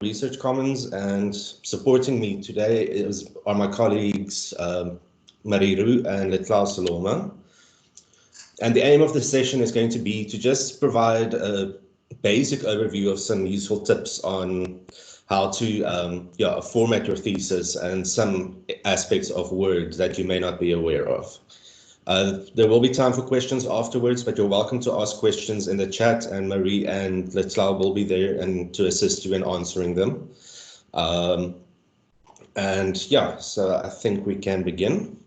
Research Commons, and supporting me today are my colleagues Mariru and Letlau Saloma. And the aim of the session is going to be to just provide a basic overview of some useful tips on how to format your thesis and some aspects of Word that you may not be aware of. There will be time for questions afterwards, but you're welcome to ask questions in the chat, and Marie and Letlau will be there and to assist you in answering them. So I think we can begin.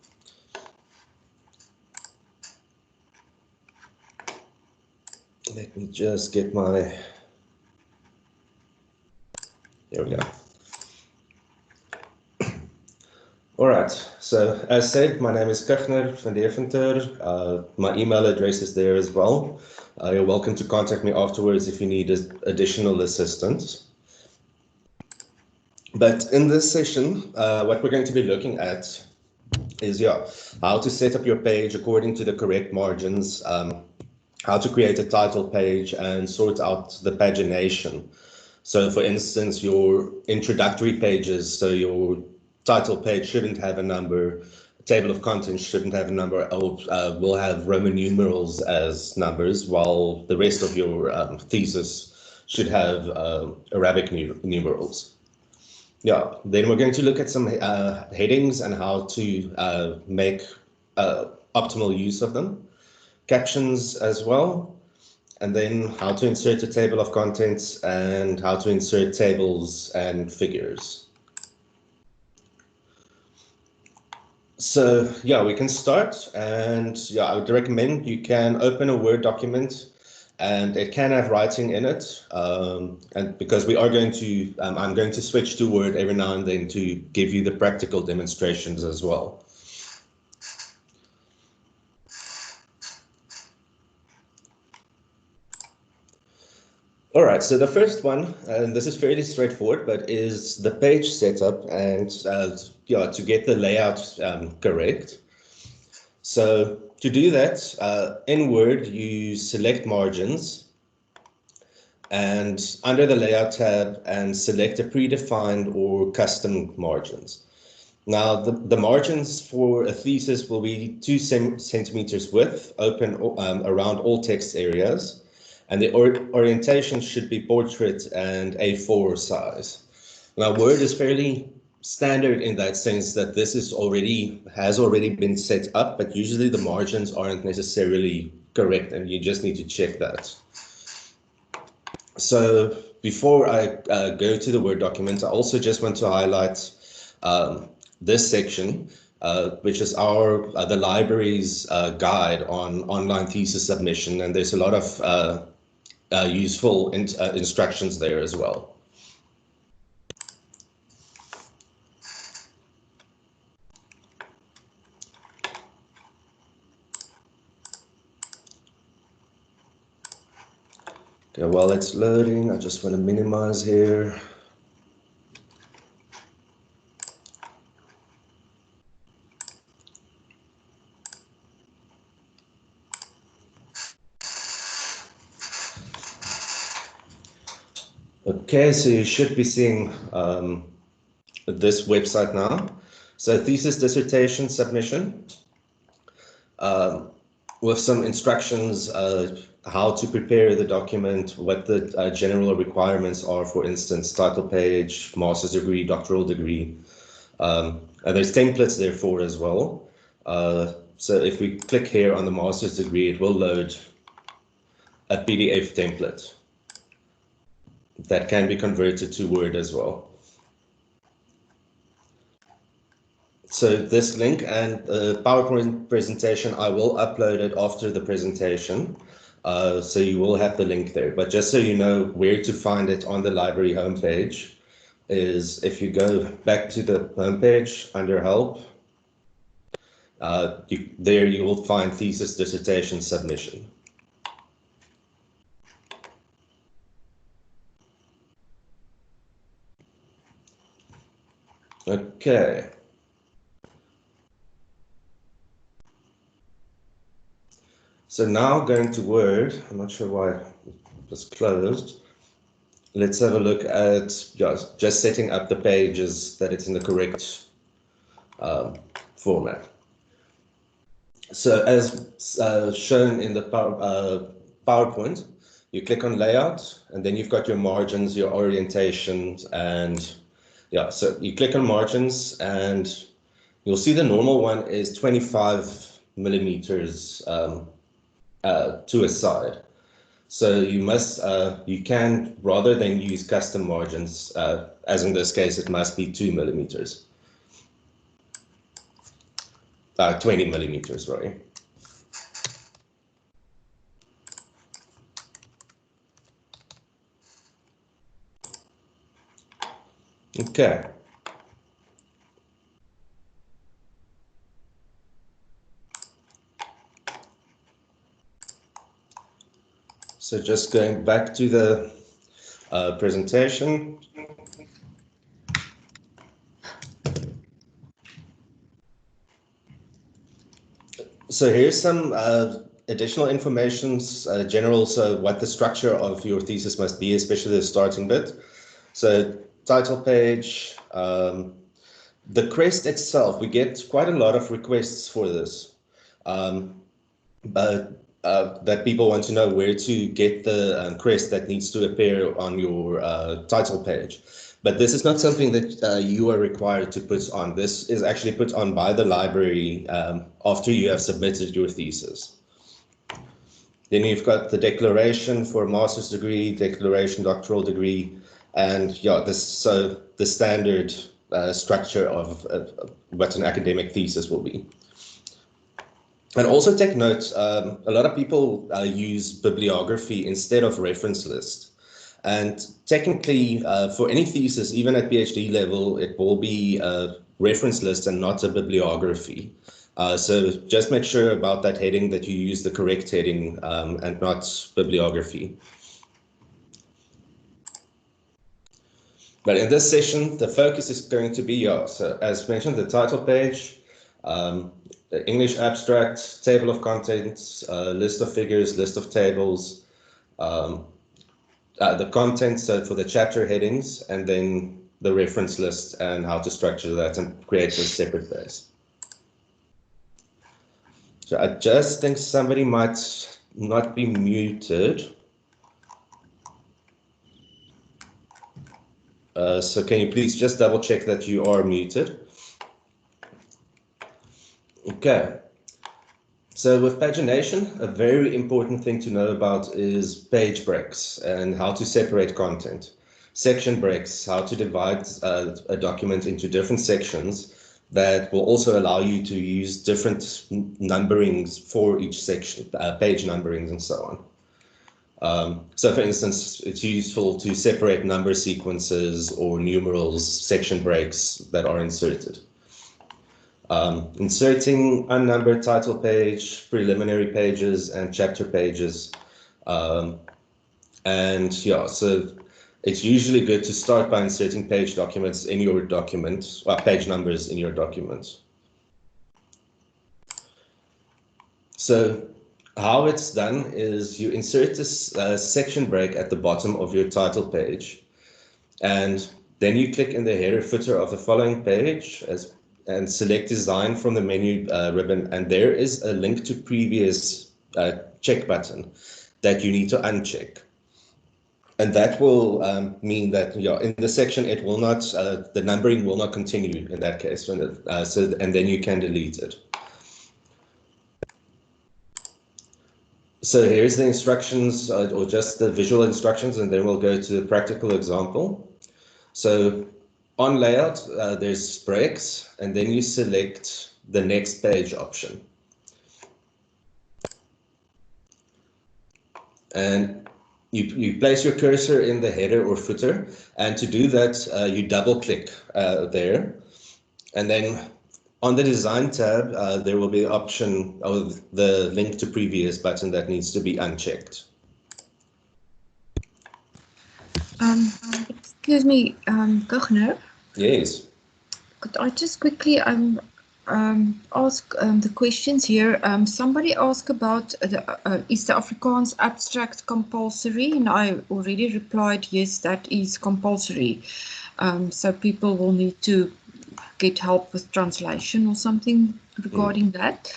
Let me just get my, there we go. All right, so as said, my name is Kuchner van Deventer. My email address is there as well. You're welcome to contact me afterwards if you need additional assistance. But in this session, what we're going to be looking at is how to set up your page according to the correct margins, how to create a title page and sort out the pagination. So for instance, your introductory pages, so your title page shouldn't have a number, table of contents shouldn't have a number, or will have Roman numerals as numbers, while the rest of your thesis should have Arabic numerals. Yeah, then we're going to look at some headings and how to make optimal use of them, captions as well, and then how to insert a table of contents and how to insert tables and figures. So yeah, we can start, and yeah, I would recommend you can open a Word document, and it can have writing in it. And because we are going to, I'm going to switch to Word every now and then to give you the practical demonstrations as well. All right, so the first one, and this is fairly straightforward, but is the page setup and to get the layout correct. So to do that, in Word, you select margins and under the layout tab and select a predefined or custom margins. Now the margins for a thesis will be 2 centimeters width, open around all text areas. And the orientation should be portrait and A4 size. Now, Word is fairly standard in that sense that this has already been set up, but usually the margins aren't necessarily correct, and you just need to check that. So before I go to the Word document, I also just want to highlight this section, which is the library's guide on online thesis submission, and there's a lot of useful instructions there as well. Okay, while it's loading, I just want to minimize here. Okay, so you should be seeing this website now. So thesis dissertation submission with some instructions how to prepare the document, what the general requirements are, for instance, title page, master's degree, doctoral degree. And there's templates there for as well. So if we click here on the master's degree, it will load a PDF template that can be converted to Word as well. So this link and the PowerPoint presentation, I will upload it after the presentation. So you will have the link there. But just so you know where to find it on the library homepage is if you go back to the homepage under Help, there you will find thesis dissertation submission. Okay. So now going to Word, I'm not sure why it was closed. let's have a look at just setting up the pages that it's in the correct format. So as shown in the PowerPoint, you click on layout, and then you've got your margins, your orientations, and yeah, so you click on margins, and you'll see the normal one is 25 millimeters to a side. So you must, you can, rather than use custom margins, as in this case, it must be 2 millimeters. 20 millimeters, sorry. Okay. So just going back to the presentation. So here's some additional information, general, so what the structure of your thesis must be, especially the starting bit. So title page, the crest itself, we get quite a lot of requests for this, but that people want to know where to get the crest that needs to appear on your title page. But this is not something that you are required to put on. This is actually put on by the library after you have submitted your thesis. Then you've got the declaration for a master's degree, declaration doctoral degree, and yeah, so the standard structure of what an academic thesis will be. And also take note, a lot of people use bibliography instead of reference list. And technically, for any thesis, even at PhD level, it will be a reference list and not a bibliography. So just make sure about that heading that you use the correct heading and not bibliography. But in this session, the focus is going to be, so as mentioned, the title page, the English abstract, table of contents, list of figures, list of tables, the contents, so for the chapter headings, and then the reference list and how to structure that and create a separate base. So I just think somebody might not be muted. So can you please just double check that you are muted? Okay. So with pagination, a very important thing to know about is page breaks and how to separate content. Section breaks, how to divide a document into different sections that will also allow you to use different numberings for each section, page numberings and so on. So for instance, it's useful to separate number sequences or numerals, section breaks that are inserted. Inserting unnumbered title page, preliminary pages, and chapter pages. And yeah, so it's usually good to start by inserting page documents in your document, or page numbers in your document. So how it's done is you insert this section break at the bottom of your title page, and then you click in the header footer of the following page and select design from the menu ribbon, and there is a link to previous check button that you need to uncheck. And that will mean that in the section it will not, the numbering will not continue in that case, and then you can delete it. So here's the instructions, or just the visual instructions, and then we'll go to the practical example. So on layout, there's breaks, and then you select the next page option. And you place your cursor in the header or footer, and to do that, you double click there. And then on the design tab, there will be an option of the link to previous button that needs to be unchecked. Excuse me, Governor. Yes. Could I just quickly ask the questions here. Somebody asked about is the Afrikaans abstract compulsory? And I already replied, yes, that is compulsory. So people will need to get help with translation or something regarding that.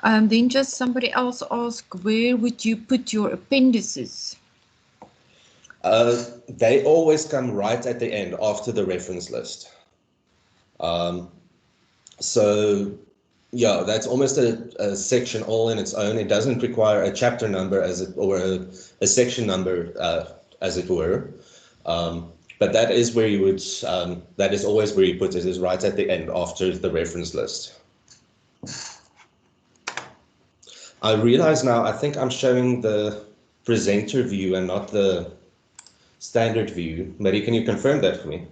Then just somebody else asked, where would you put your appendices? They always come right at the end after the reference list. So yeah, that's almost a section all in its own. It doesn't require a chapter number or a section number as it were. But that is where you would, that is always where you put it, is right at the end after the reference list. I realize now, I think I'm showing the presenter view and not the standard view. Marie, can you confirm that for me?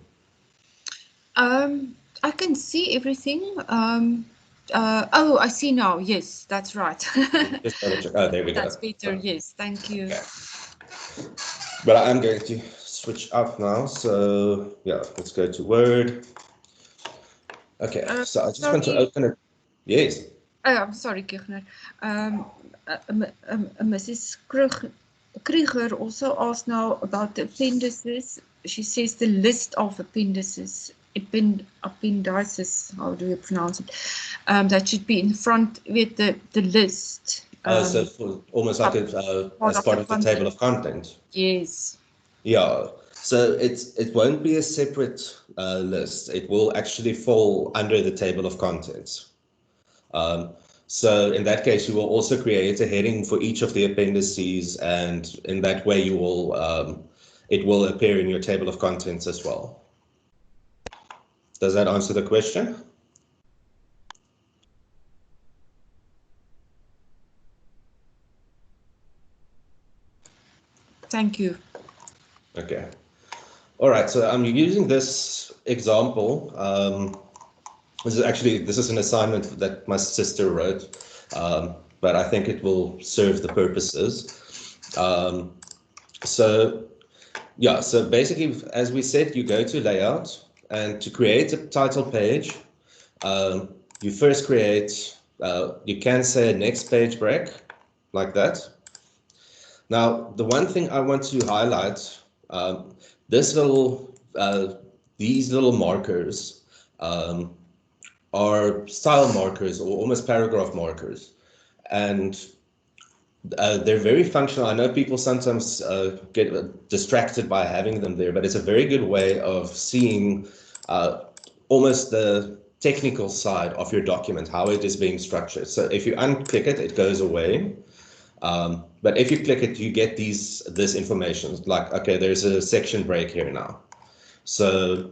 I can see everything. Oh, I see now. Yes, that's right. Just double check. Oh, there we go. That's better. Yes, thank you. Okay. But I'm going to switch up now. So yeah, let's go to Word. Okay, so I just want to open it. Yes. Oh, I'm sorry, Kirchner. Mrs. Krieger also asked now about the appendices. She says the list of appendices, appendices, how do you pronounce it? That should be in front with the list. So almost like as part of the table of content. Yes. Yeah. So it won't be a separate list. It will actually fall under the table of contents. So in that case, you will also create a heading for each of the appendices, and in that way, you will it will appear in your table of contents as well. Does that answer the question? Thank you. Okay. All right. So I'm using this example. This is an assignment that my sister wrote, but I think it will serve the purposes. So basically, as we said, you go to layout, and to create a title page, you first create, you can say a next page break, like that. Now, the one thing I want to highlight, these little markers are style markers or almost paragraph markers. And they're very functional. I know people sometimes get distracted by having them there, but it's a very good way of seeing almost the technical side of your document, how it is being structured. So if you unclick it, it goes away. But if you click it, you get this information, like, okay, there's a section break here now. So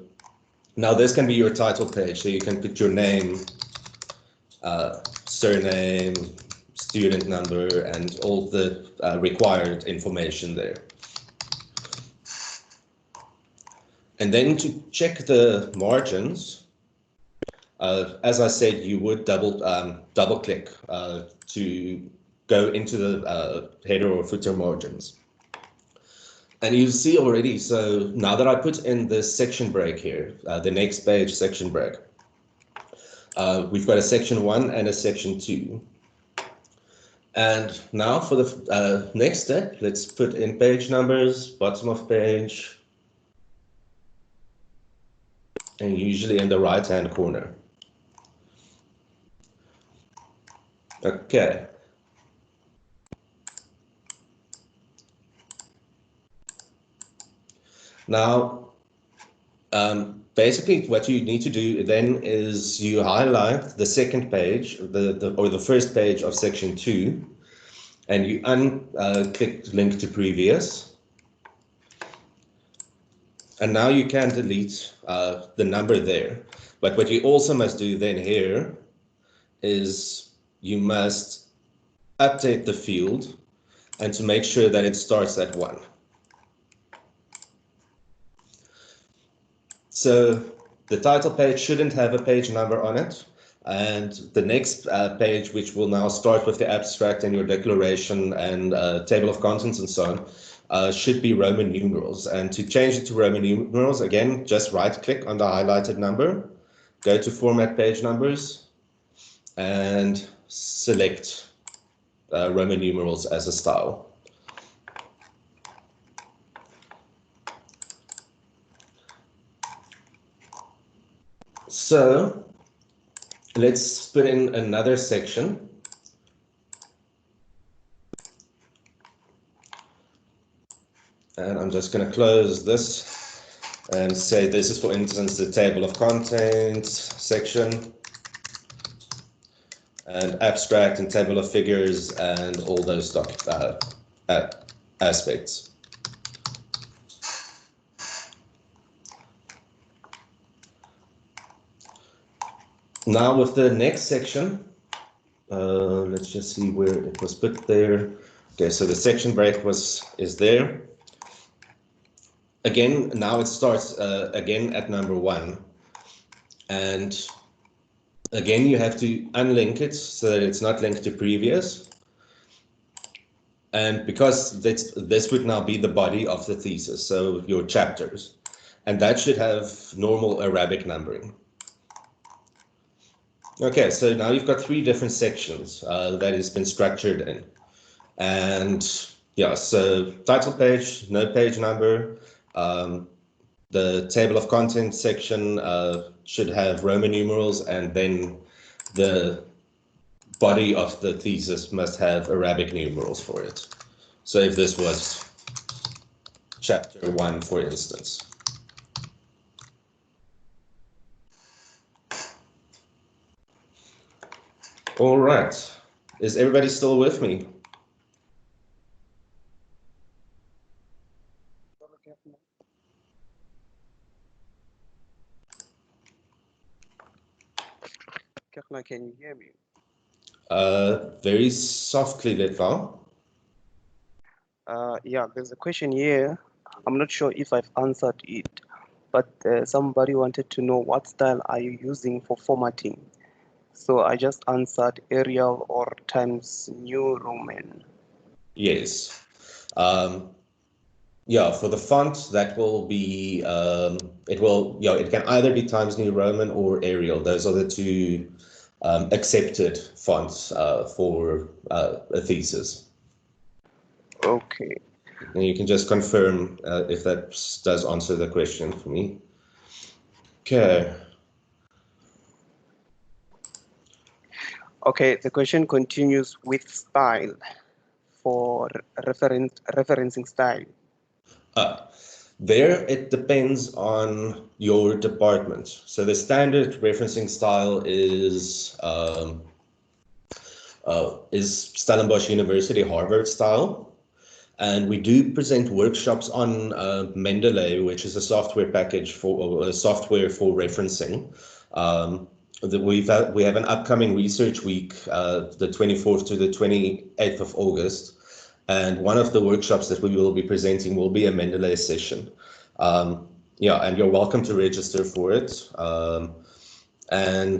now this can be your title page. So you can put your name, surname, student number, and all the required information there. And then to check the margins, as I said, you would double click to go into the header or footer margins. And you see already, so now that I put in the section break here, the next page section break, we've got a section 1 and a section 2. And now for the next step, let's put in page numbers, bottom of page, and usually in the right-hand corner. Okay. Now, basically what you need to do then is you highlight the second page, or the first page of section 2, and you unclick link to previous. And now you can delete the number there. But what you also must do then here is you must update the field and to make sure that it starts at 1. So the title page shouldn't have a page number on it. And the next page, which will now start with the abstract and your declaration and table of contents and so on, should be Roman numerals. And to change it to Roman numerals, again, just right click on the highlighted number, go to format page numbers, and select Roman numerals as a style. So let's put in another section. And I'm just going to close this and say this is, for instance, the table of contents section, and abstract and table of figures and all those aspects. Now with the next section, let's just see where it was put there. Okay, so the section break is there. Again, now it starts again at number 1. And again, you have to unlink it so that it's not linked to previous. And because this would now be the body of the thesis, so your chapters. And that should have normal Arabic numbering. Okay, so now you've got 3 different sections that has been structured in. And yeah, so title page, no page number. The table of contents section should have Roman numerals, and then the body of the thesis must have Arabic numerals for it. So if this was chapter 1, for instance. All right. Is everybody still with me? Can you hear me? Very softly, Letval. Yeah, there's a question here. I'm not sure if I've answered it, but somebody wanted to know what style are you using for formatting? So I just answered Arial or Times New Roman. Yes. Yeah, for the font, that will be, it can either be Times New Roman or Arial. Those are the 2 accepted fonts for a thesis. Okay. And you can just confirm if that does answer the question for me. Okay. Okay, the question continues with style for referencing style. There, it depends on your department. So the standard referencing style is Stellenbosch University Harvard style. And we do present workshops on Mendeley, which is a software package for software for referencing. We have an upcoming research week, the 24th to the 28th of August. And one of the workshops that we will be presenting will be a Mendeley session. Yeah, and you're welcome to register for it. And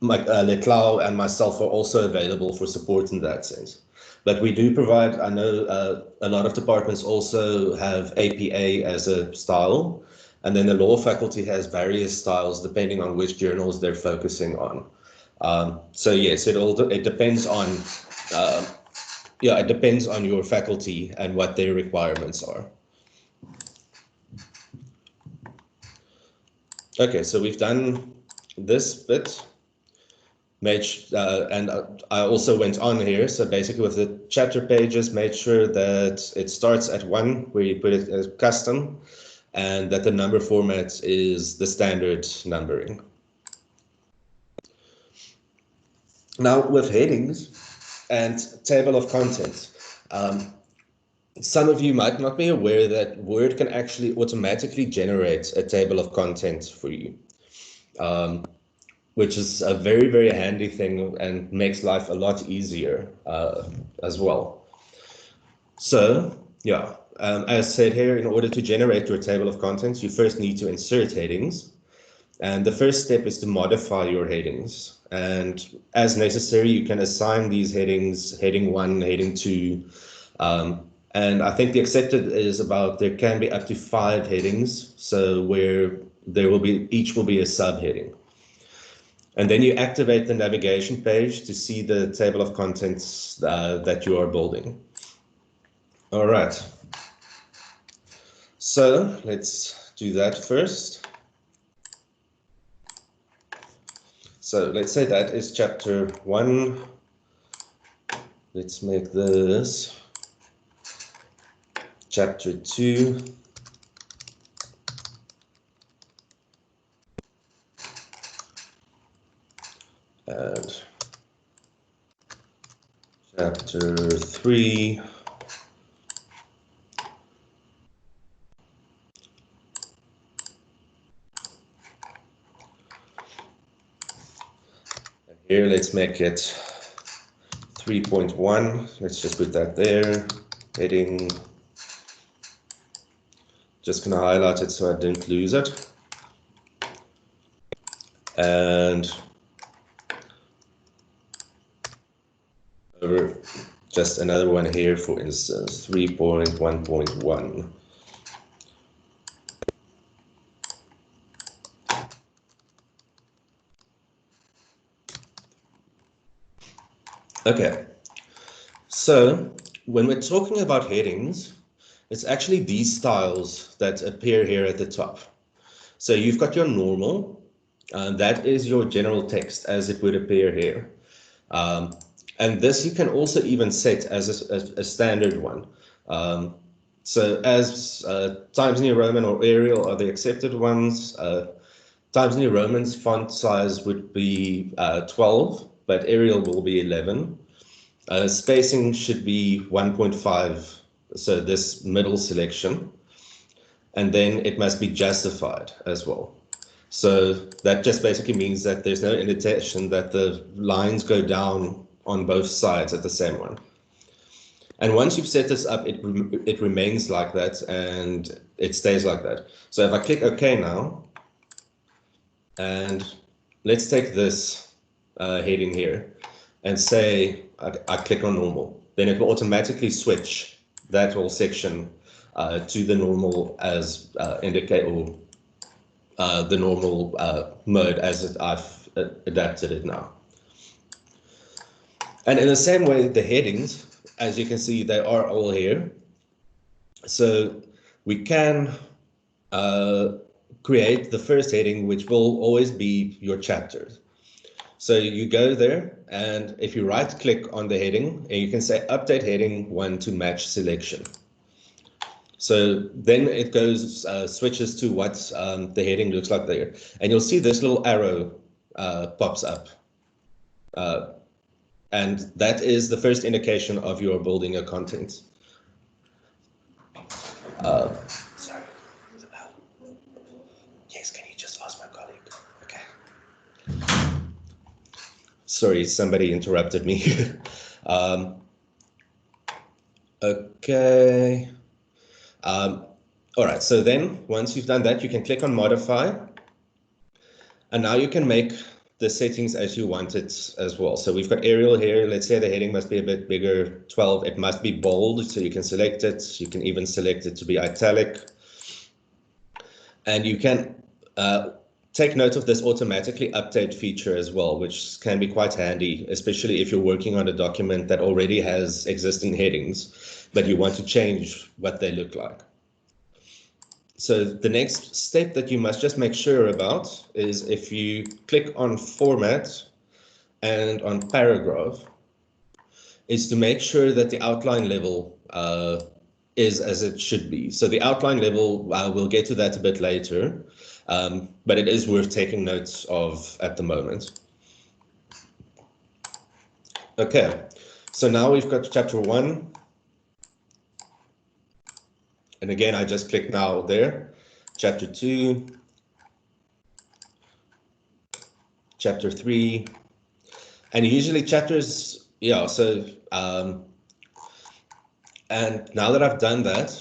Leclau and myself are also available for support in that sense. But we do provide, I know a lot of departments also have APA as a style, and then the law faculty has various styles depending on which journals they're focusing on. So yes, it depends on, it depends on your faculty and what their requirements are. Okay, so we've done this bit. And I also went on here. So basically with the chapter pages, made sure that it starts at 1, where you put it as custom, and that the number format is the standard numbering. Now with headings and table of contents, some of you might not be aware that Word can actually automatically generate a table of contents for you. Which is a very, very handy thing and makes life a lot easier as well. So, yeah, as said here, in order to generate your table of contents, you first need to insert headings. And the first step is to modify your headings. And as necessary, you can assign these headings, heading 1, heading 2. And I think the accepted is there can be up to 5 headings. So where each will be a subheading. And then you activate the navigation page to see the table of contents that you are building. All right. So let's do that first. So let's say that is chapter 1. Let's make this chapter 2. And chapter 3. And here, let's make it 3.1. Let's just put that there. Heading. Just going to highlight it so I didn't lose it. And just another one here, for instance, 3.1.1. Okay, so when we're talking about headings, it's actually these styles that appear here at the top. So you've got your normal, that is your general text as it would appear here. And this you can also even set as a standard one. So as Times New Roman or Arial are the accepted ones. Times New Roman's font size would be 12, but Arial will be 11. Spacing should be 1.5, so this middle selection. And then it must be justified as well. So that just basically means that there's no indication that the lines go down on both sides at the same one. And once you've set this up, it remains like that and it stays like that. So if I click OK now, and let's take this heading here and say I click on normal, then it will automatically switch that whole section to the normal as indicate, or the normal mode as I've adapted it now. And in the same way, the headings, as you can see, they are all here. So we can create the first heading, which will always be your chapters. So you go there, and if you right click on the heading, and you can say update heading 1 to match selection. So then it goes, switches to what the heading looks like there. And you'll see this little arrow pops up. And that is the first indication of your building your content. Sorry. Yes, can you just ask my colleague? Okay. Sorry, somebody interrupted me. Okay. All right, so then once you've done that, you can click on modify. And now you can make the settings as you want it as well. So we've got Arial here. Let's say the heading must be a bit bigger, 12. It must be bold, so you can select it. You can even select it to be italic. And you can take note of this automatically update feature as well, which can be quite handy, especially if you're working on a document that already has existing headings, but you want to change what they look like. So the next step that you must just make sure about is if you click on format and on paragraph, is to make sure that the outline level is as it should be. So the outline level, we'll get to that a bit later, but it is worth taking notes of at the moment. Okay, so now we've got chapter 1. And again, I just click now there. Chapter 2, chapter 3, and usually chapters, yeah, so, and now that I've done that,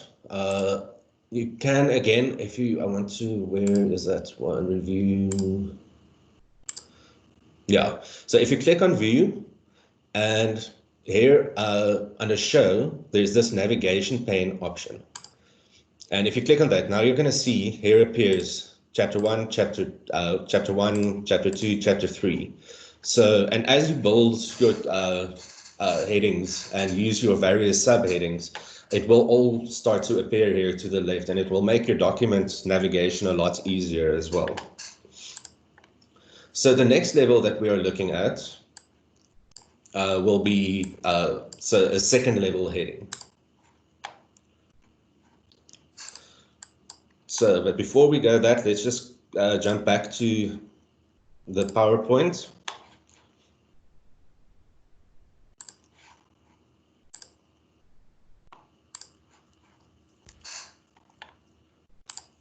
you can, again, if you, I want to, where is that one, review? Yeah, so if you click on view, and here under show, there's this navigation pane option. And if you click on that, now you're going to see here appears chapter 1, chapter 1, chapter 2, chapter 3. So, and as you build your headings and use your various subheadings, it will all start to appear here to the left, and it will make your document navigation a lot easier as well. So the next level that we are looking at will be so a second level heading. So, but before we go that, let's just jump back to the PowerPoint.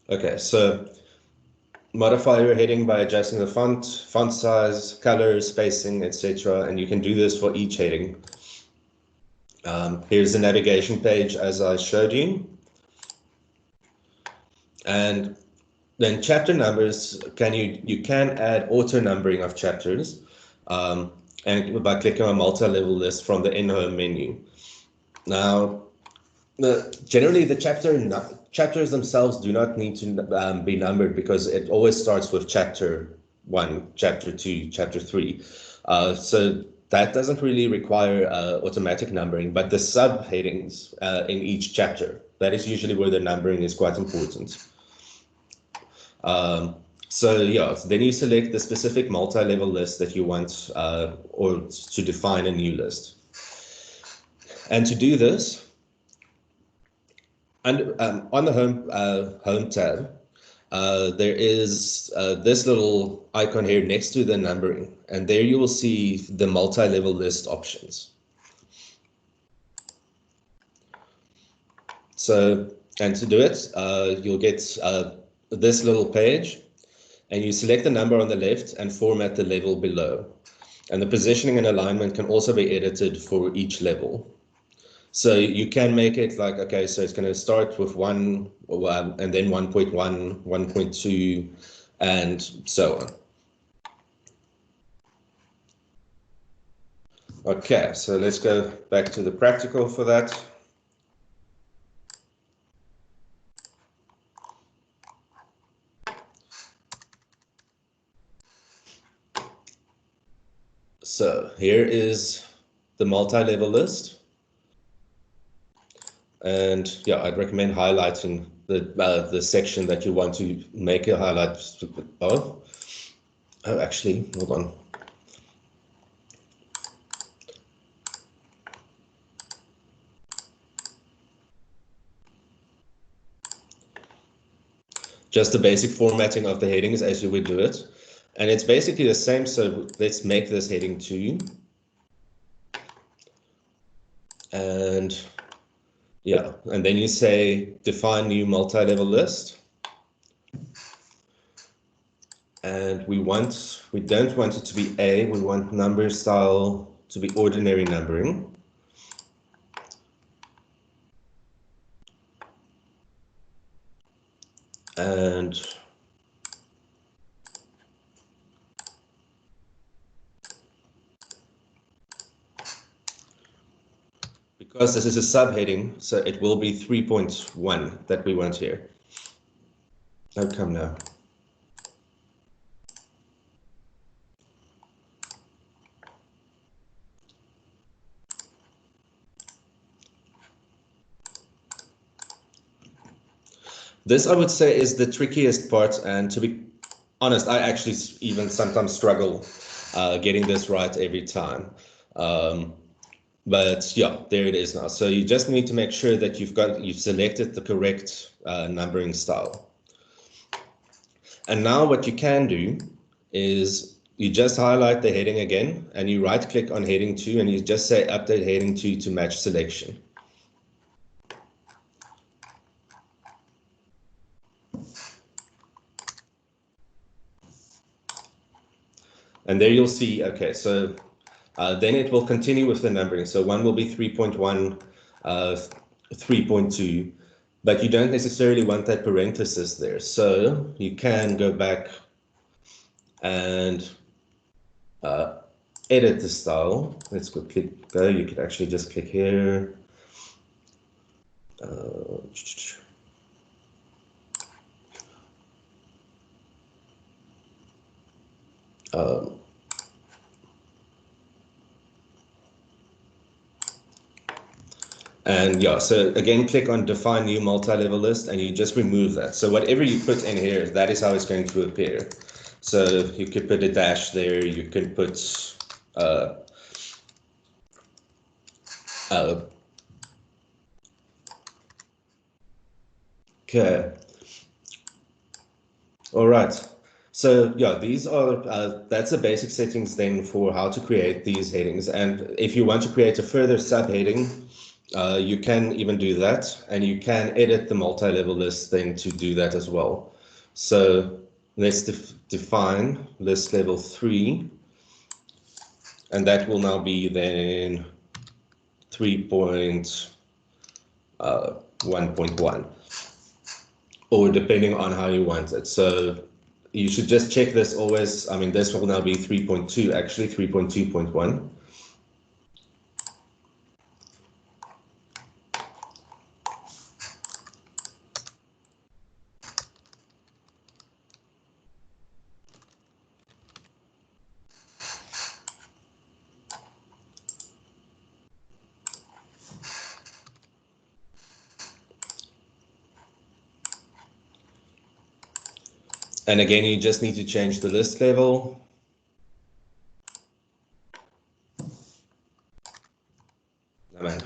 Okay, so modify your heading by adjusting the font size, color, spacing, etc. And you can do this for each heading. Here's the navigation page as I showed you. And then chapter numbers, you can add auto numbering of chapters and by clicking on multi-level list from the in-home menu. Now, generally the chapters themselves do not need to be numbered because it always starts with chapter 1, chapter 2, chapter 3. So that doesn't really require automatic numbering, but the subheadings in each chapter, that is usually where the numbering is quite important. So yeah, then you select the specific multi-level list that you want or to define a new list. And to do this, and on the home tab, there is this little icon here next to the numbering, and there you will see the multi-level list options. So, and to do it, you'll get this little page, and you select the number on the left and format the level below. And the positioning and alignment can also be edited for each level. So you can make it like, okay, so it's going to start with 1 and then 1.1, 1.2, and so on. Okay, so let's go back to the practical for that. So here is the multi-level list. And yeah, I'd recommend highlighting the section that you want to make a highlight of. Oh, actually, hold on. Just the basic formatting of the headings as you would do it. And it's basically the same, so let's make this heading 2. And yeah, and then you say define new multi-level list. And we don't want it to be A, we want number style to be ordinary numbering. And because this is a subheading, so it will be 3.1 that we want here. Oh, come now. This, I would say, is the trickiest part, and to be honest, I actually even sometimes struggle getting this right every time. But yeah, there it is now. So you just need to make sure that you've selected the correct numbering style. And now what you can do is you just highlight the heading again, and you right click on heading 2, and you just say update heading 2 to match selection. And there you'll see, okay, so then it will continue with the numbering. So 1 will be 3.1, 3.2, but you don't necessarily want that parenthesis there. So you can go back and edit the style. Let's go. You could actually just click here. And yeah, so again, click on define new multi-level list and you just remove that. So whatever you put in here, that is how it's going to appear. So you could put a dash there, you could put okay. All right. So yeah, these are that's the basic settings then for how to create these headings. And if you want to create a further subheading, you can even do that, and you can edit the multi-level list then to do that as well. So let's define list level 3, and that will now be then 3.1.1, or depending on how you want it. So you should just check this always. I mean, this will now be 3.2, actually 3.2.1. And again, you just need to change the list level. Amen.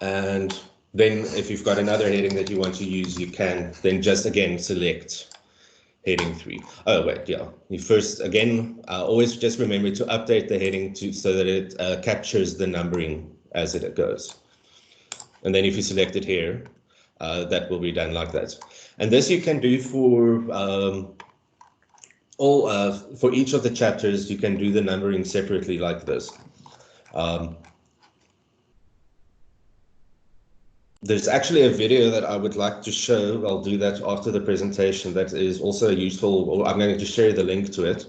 And then if you've got another heading that you want to use, you can then just again select heading 3. Oh, wait, yeah. You first, again, always just remember to update the heading so that it captures the numbering as it goes. And then if you select it here, that will be done like that. And this you can do for for each of the chapters. You can do the numbering separately like this. There's actually a video that I would like to show. I'll do that after the presentation. That is also useful, or I'm going to share the link to it.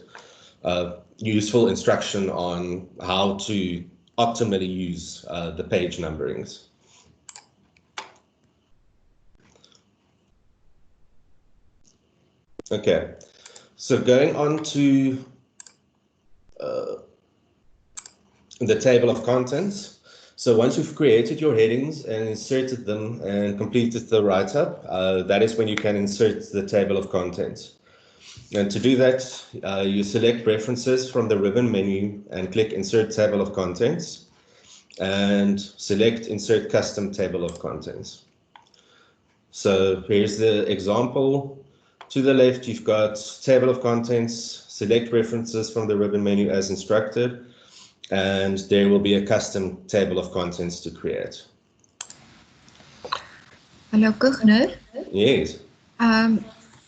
Useful instruction on how to optimally use the page numberings. Okay, so going on to the table of contents. So once you've created your headings and inserted them and completed the write-up, that is when you can insert the table of contents. And to do that, you select references from the ribbon menu and click Insert Table of Contents and select Insert Custom Table of Contents. So here's the example. To the left, you've got Table of Contents, select references from the ribbon menu as instructed, and there will be a custom table of contents to create. Hello, Kugner. Yes.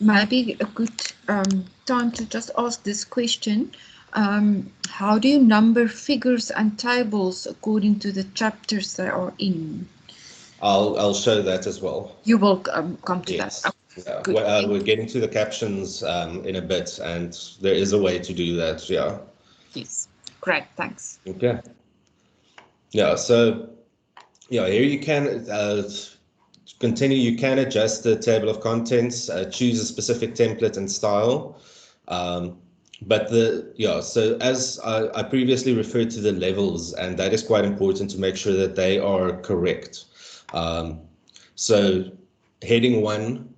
Maybe a good time to just ask this question. How do you number figures and tables according to the chapters they are in? I'll show that as well. You will come to yes. that. Yeah. We're getting to the captions in a bit, and there is a way to do that. Yeah. Yes. Great. Thanks. Okay. Yeah. So yeah, here you can continue. You can adjust the table of contents, choose a specific template and style. But so as I previously referred to the levels, and that is quite important to make sure that they are correct. So heading 1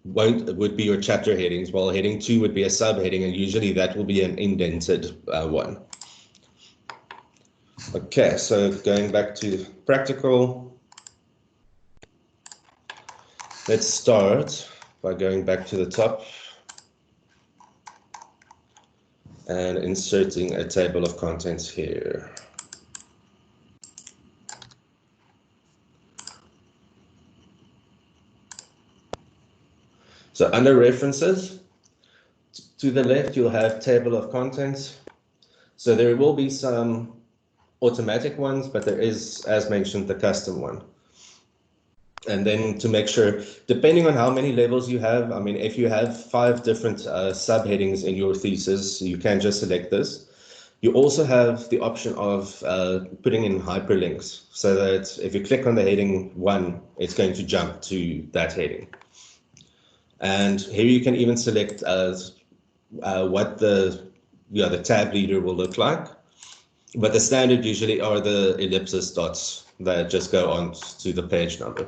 would be your chapter headings, while heading 2 would be a subheading, and usually that will be an indented one. Okay, so going back to practical, let's start by going back to the top and inserting a table of contents here. So under references, to the left, you'll have table of contents. So there will be some automatic ones, but there is, as mentioned, the custom one. And then to make sure, depending on how many levels you have, I mean, if you have 5 different subheadings in your thesis, you can just select this. You also have the option of putting in hyperlinks so that if you click on the heading 1, it's going to jump to that heading. And here you can even select what the tab leader will look like. But the standard usually are the ellipsis dots that just go on to the page number.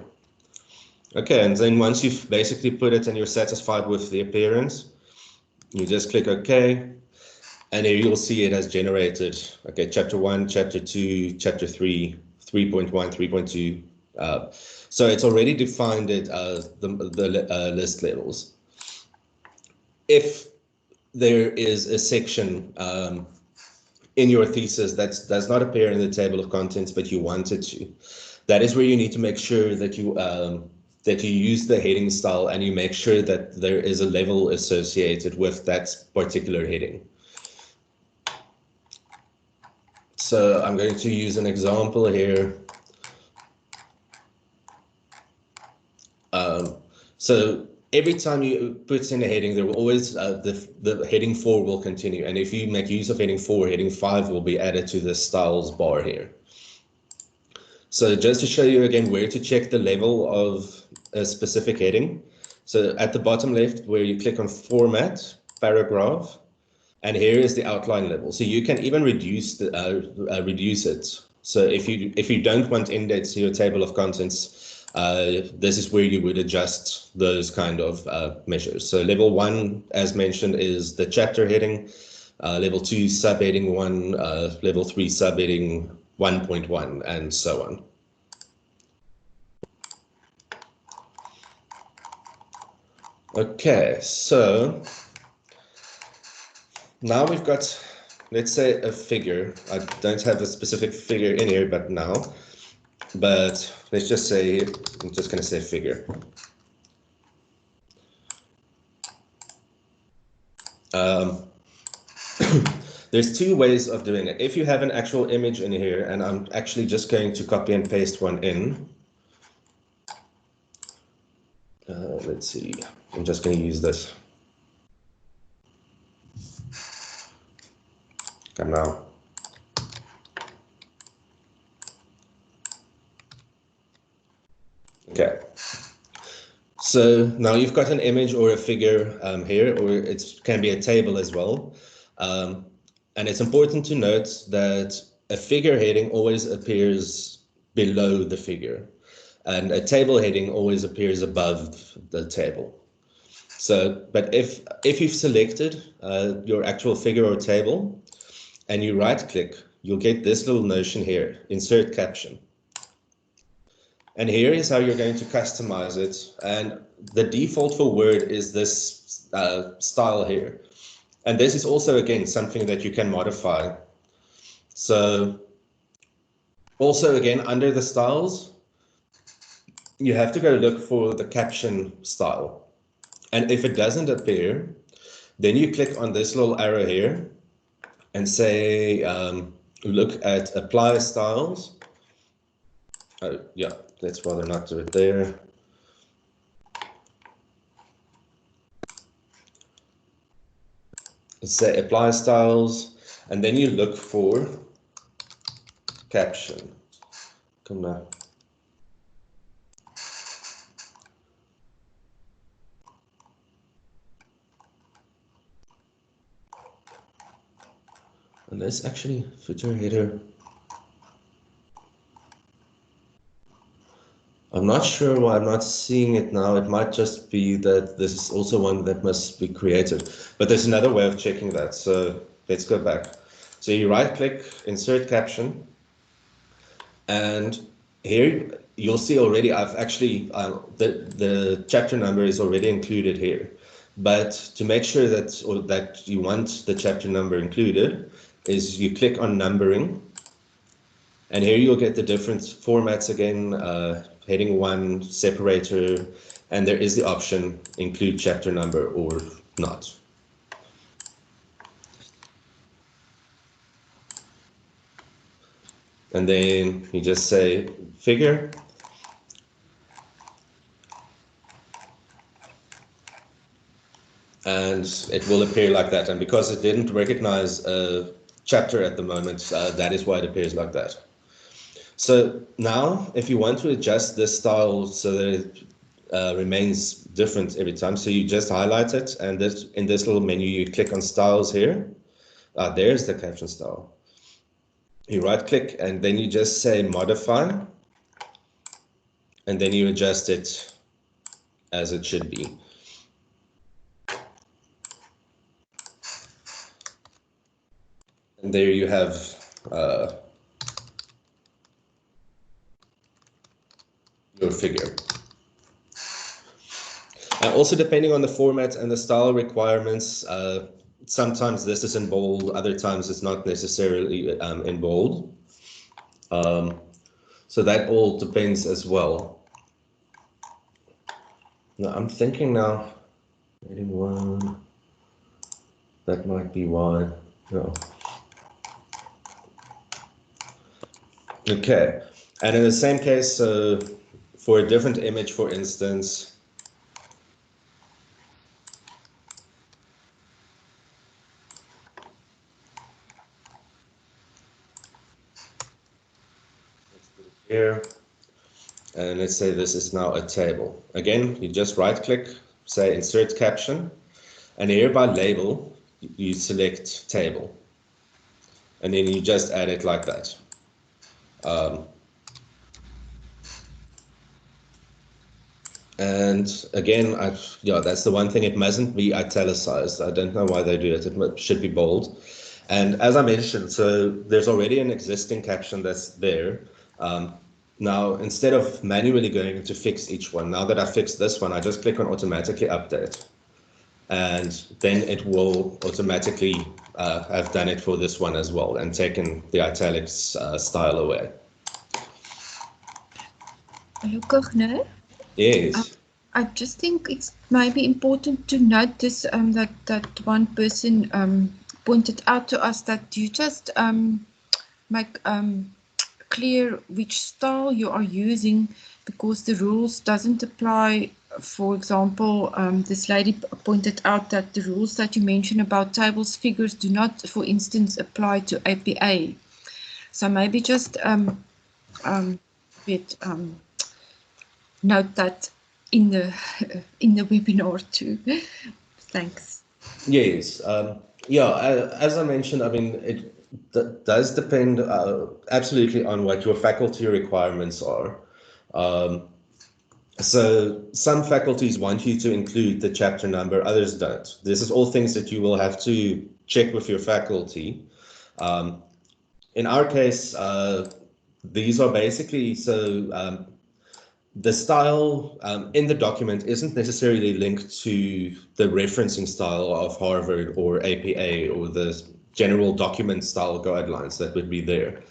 Okay, and then once you've basically put it and you're satisfied with the appearance, you just click OK. And here you'll see it has generated, okay, chapter 1, chapter 2, chapter 3, 3.1, 3.2. So it's already defined it as the list levels. If there is a section in your thesis that does not appear in the table of contents, but you want it to, that is where you need to make sure that you use the heading style and you make sure that there is a level associated with that particular heading. So I'm going to use an example here. So every time you put in a heading, there will always the heading 4 will continue. And if you make use of heading 4, heading 5 will be added to the styles bar here. So just to show you again where to check the level of a specific heading. So at the bottom left, where you click on Format, Paragraph, and here is the outline level. So you can even reduce it. So if you don't want index to your table of contents, this is where you would adjust those kind of measures. So level 1, as mentioned, is the chapter heading. Level 2, subheading 1. Level 3, subheading 1.1, and so on. Okay, so now we've got, let's say, a figure. I don't have a specific figure in here, but let's just say, I'm just going to say figure. There's two ways of doing it. If you have an actual image in here, and I'm actually just going to copy and paste one in. Let's see, I'm just going to use this. Come now. Okay. So now you've got an image or a figure here, or it can be a table as well. And it's important to note that a figure heading always appears below the figure, and a table heading always appears above the table. So, but if you've selected your actual figure or table, and you right-click, you'll get this little notion here, Insert Caption. And here is how you're going to customize it. And the default for Word is this style here. And this is also, again, something that you can modify. So also, again, under the styles, you have to go look for the caption style. And if it doesn't appear, then you click on this little arrow here and say, look at Apply Styles. Yeah, let's rather not do it there. Let's say Apply Styles, and then you look for Caption. Come now. And let's actually footer header. I'm not sure why I'm not seeing it now. It might just be that this is also one that must be created. But there's another way of checking that. So let's go back. So you right click, insert caption. And here you'll see already I've actually, the chapter number is already included here. But to make sure that you want the chapter number included is you click on numbering. And here you'll get the different formats again, heading 1, separator, and there is the option include chapter number or not. And then you just say figure. And it will appear like that. And because it didn't recognize a chapter at the moment. That is why it appears like that. So now, if you want to adjust this style so that it remains different every time, so you just highlight it, and this in this little menu, you click on styles here. There's the caption style. You right click, and then you just say modify, and then you adjust it as it should be. And there you have your figure. Also, depending on the format and the style requirements, sometimes this is in bold, other times it's not necessarily in bold. So that all depends as well. Now, I'm thinking now, heading 1, that might be why. No. Okay, and in the same case, so for a different image, for instance, here, and let's say this is now a table. Again, you just right click, say insert caption, and here by label, you select table, and then you just add it like that. And again, that's the one thing, it mustn't be italicized. I don't know why they do it. It should be bold. And as I mentioned, so there's already an existing caption that's there. Now, instead of manually going to fix each one, now that I fixed this one, I just click on automatically update. And then it will automatically have done it for this one as well and taken the italics style away. Yes. I just think it's maybe important to note this, that one person pointed out to us that you just make clear which style you are using, because the rules doesn't apply. For example, this lady pointed out that the rules that you mentioned about tables, figures do not, for instance, apply to APA. So maybe just note that in the webinar too. Thanks. Yes. As I mentioned, I mean, it does depend absolutely on what your faculty requirements are. So some faculties want you to include the chapter number, others don't. This is all things that you will have to check with your faculty. In our case, these are basically, so the style in the document isn't necessarily linked to the referencing style of Harvard or APA or the general document style guidelines that would be there.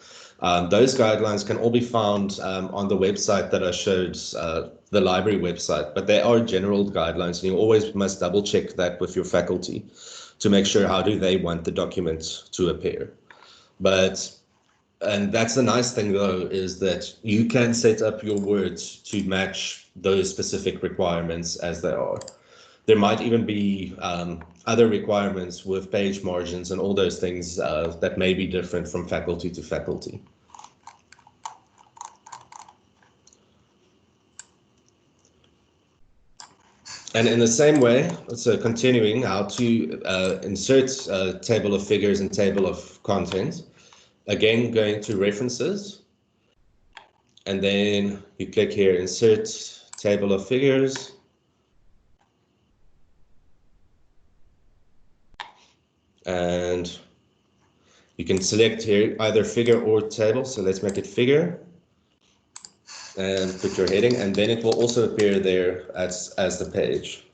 Those guidelines can all be found on the website that I showed, the library website, but they are general guidelines, and you always must double check that with your faculty to make sure how do they want the document to appear. And that's the nice thing, though, is that you can set up your words to match those specific requirements as they are. There might even be other requirements with page margins and all those things that may be different from faculty to faculty. And in the same way, so continuing how to insert a table of figures and table of contents. Again, going to references, and then you click here, insert table of figures. And you can select here either figure or table. So let's make it figure and put your heading, and then it will also appear there as the page.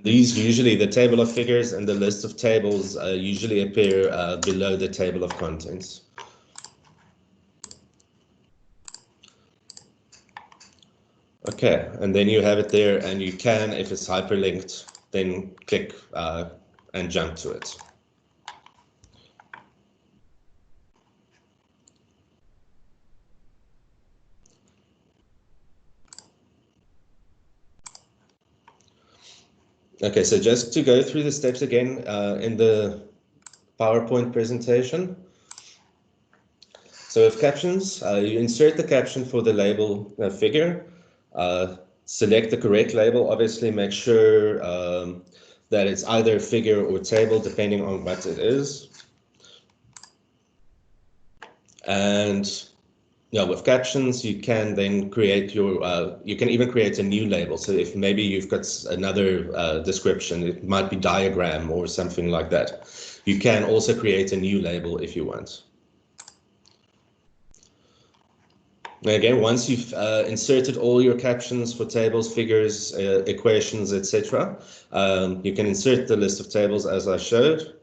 These usually, the table of figures and the list of tables usually appear below the table of contents. Okay, and then you have it there, and you can, if it's hyperlinked, then click and jump to it. Okay, so just to go through the steps again in the PowerPoint presentation. So with captions, you insert the caption for the label figure, select the correct label, obviously make sure that it's either figure or table, depending on what it is. And yeah, with captions, you can then create your, you can even create a new label. So if maybe you've got another description, it might be diagram or something like that. You can also create a new label if you want. Again, once you've inserted all your captions for tables, figures, equations, etc., you can insert the list of tables as I showed.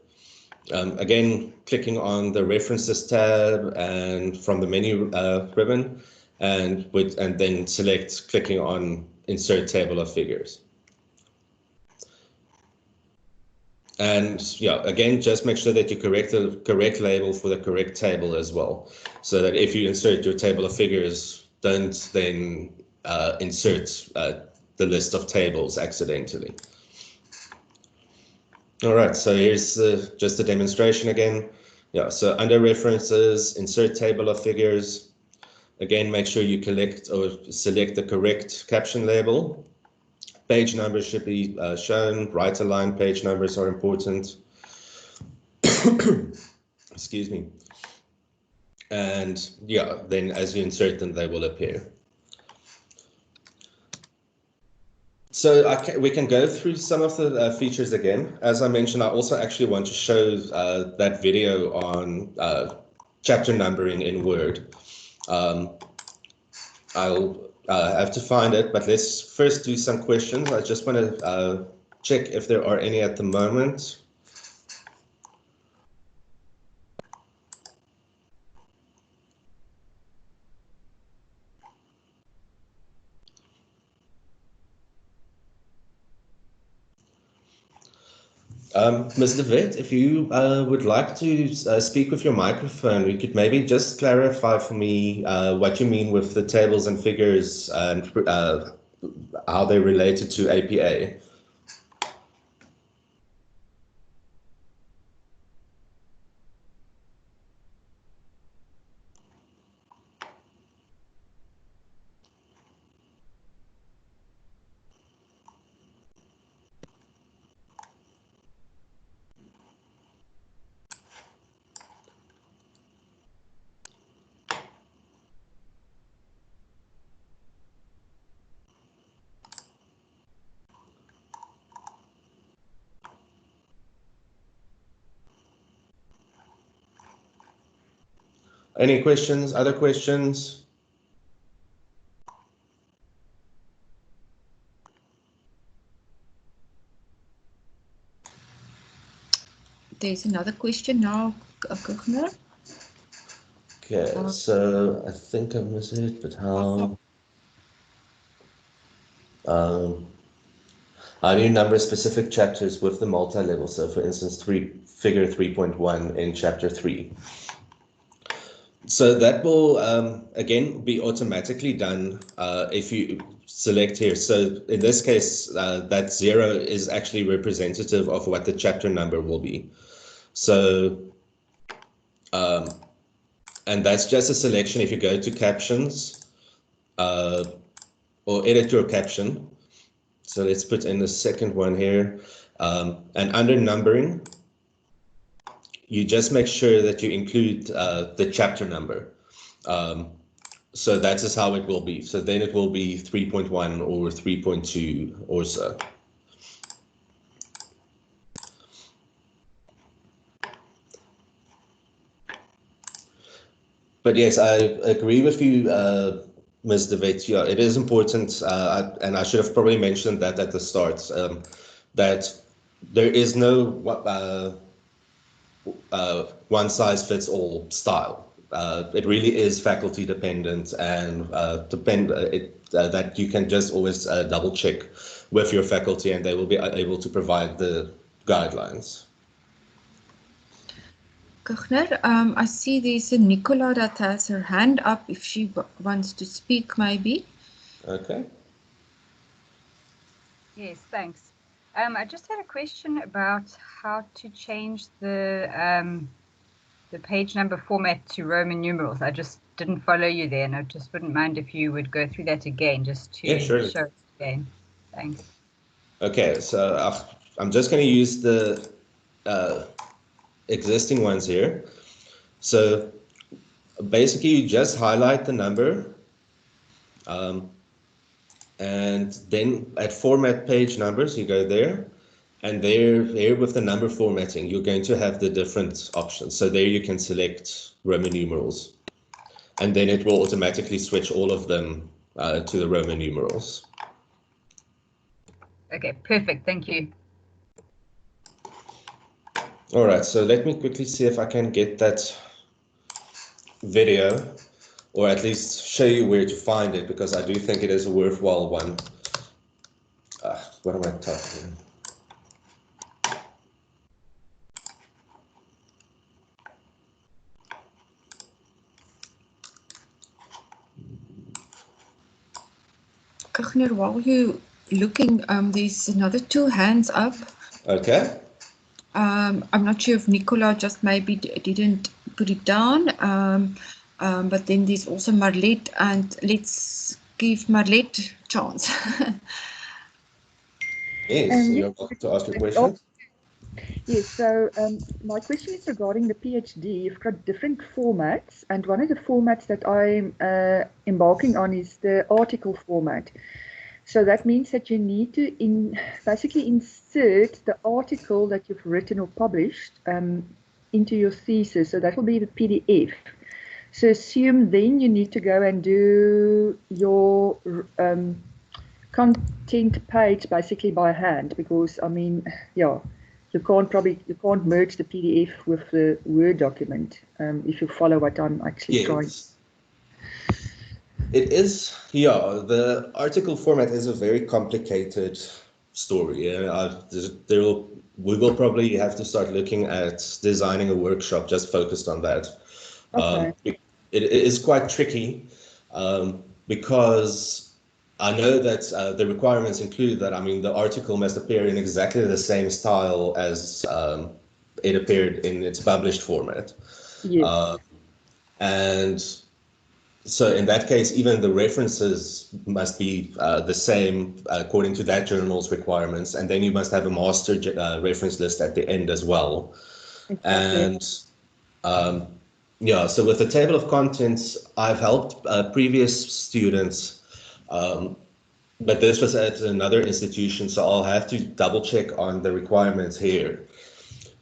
Again, clicking on the References tab and from the menu ribbon, and then select clicking on Insert Table of Figures. And yeah, again, just make sure that you correct the correct label for the correct table as well, so that if you insert your table of figures, don't then insert the list of tables accidentally. All right, so here's just a demonstration again. Yeah, so under references, insert table of figures. Again, make sure you collect or select the correct caption label. Page numbers should be shown. Right aligned page numbers are important. Excuse me. And yeah, then as you insert them, they will appear. So we can go through some of the features again. As I mentioned, I also actually want to show that video on chapter numbering in Word. I'll have to find it, but let's first do some questions. I just want to check if there are any at the moment. Ms. De Wet, if you would like to speak with your microphone, you could maybe just clarify for me what you mean with the tables and figures and how they're related to APA. Any questions, other questions? There's another question now, Kuchner. Okay, so I think I missed it, but how do you number specific chapters with the multi-level? So for instance, figure 3.1 in chapter 3. So that will, again, be automatically done if you select here. So in this case, that 0 is actually representative of what the chapter number will be. So, and that's just a selection. If you go to Captions or edit your caption. So let's put in the second one here. And under numbering, you just make sure that you include the chapter number. So that is how it will be. So then it will be 3.1 or 3.2 or so. But yes, I agree with you, Ms. De Wet. Yeah, it is important, and I should have probably mentioned that at the start, that there is no one-size-fits-all style. It really is faculty dependent, and that you can just always double check with your faculty, and they will be able to provide the guidelines. Kuchner, I see there's a Nicola that has her hand up if she wants to speak, maybe. Okay. Yes, thanks. I just had a question about how to change the page number format to Roman numerals. I just didn't follow you there, and I just wouldn't mind if you would go through that again, just to show it again. Thanks. Okay, so I'm just going to use the existing ones here. So basically, you just highlight the number, and then at format page numbers, you go there, and there with the number formatting, you're going to have the different options. So there you can select Roman numerals, and then it will automatically switch all of them to the Roman numerals. Okay, perfect. Thank you. All right, so let me quickly see if I can get that video, or at least show you where to find it, because I do think it is a worthwhile one. What am I typing? Kugner, while you're looking, there's another 2 hands up. Okay. I'm not sure if Nicola just maybe didn't put it down, but then there's also Marlette, and let's give Marlette a chance. Yes, you're welcome to ask your question. Yes, so my question is regarding the PhD. You've got different formats, and one of the formats that I'm embarking on is the article format. So that means that you need to basically insert the article that you've written or published into your thesis. So that will be the PDF. So assume then you need to go and do your content page basically by hand, because I mean, yeah, you can't merge the PDF with the Word document if you follow what I'm actually trying. It is, yeah, the article format is a very complicated story. We will probably have to start looking at designing a workshop just focused on that. Okay. It is quite tricky because I know that the requirements include that, I mean, the article must appear in exactly the same style as it appeared in its published format. Yes. And so in that case, even the references must be the same according to that journal's requirements. And then you must have a master reference list at the end as well. Exactly. And yeah, so with the table of contents, I've helped previous students, but this was at another institution, so I'll have to double check on the requirements here.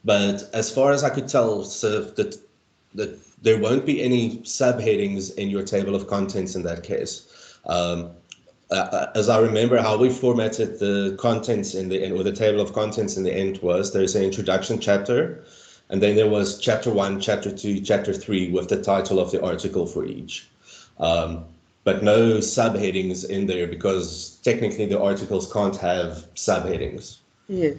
But as far as I could tell, so that there won't be any subheadings in your table of contents in that case. As I remember, how we formatted the contents in the end, or the table of contents in the end, was there's an introduction chapter, and then there was chapter 1, chapter 2, chapter 3 with the title of the article for each. But no subheadings in there, because technically the articles can't have subheadings. Yes.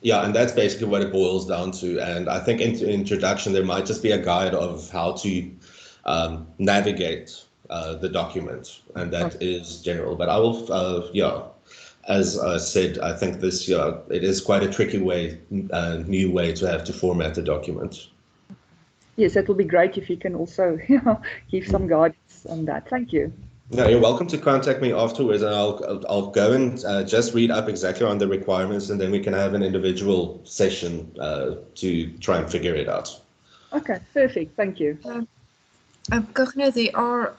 Yeah, and that's basically what it boils down to. And I think in introduction, there might just be a guide of how to navigate the document, and that is general. But I will, yeah, as I said, I think this, yeah, it is quite a tricky way, new way to have to format a document. Yes, that will be great if you can also give some guidance on that. Thank you. No, you're welcome to contact me afterwards, and I'll go and just read up exactly on the requirements, and then we can have an individual session to try and figure it out. Okay, perfect. Thank you. Kugner, there are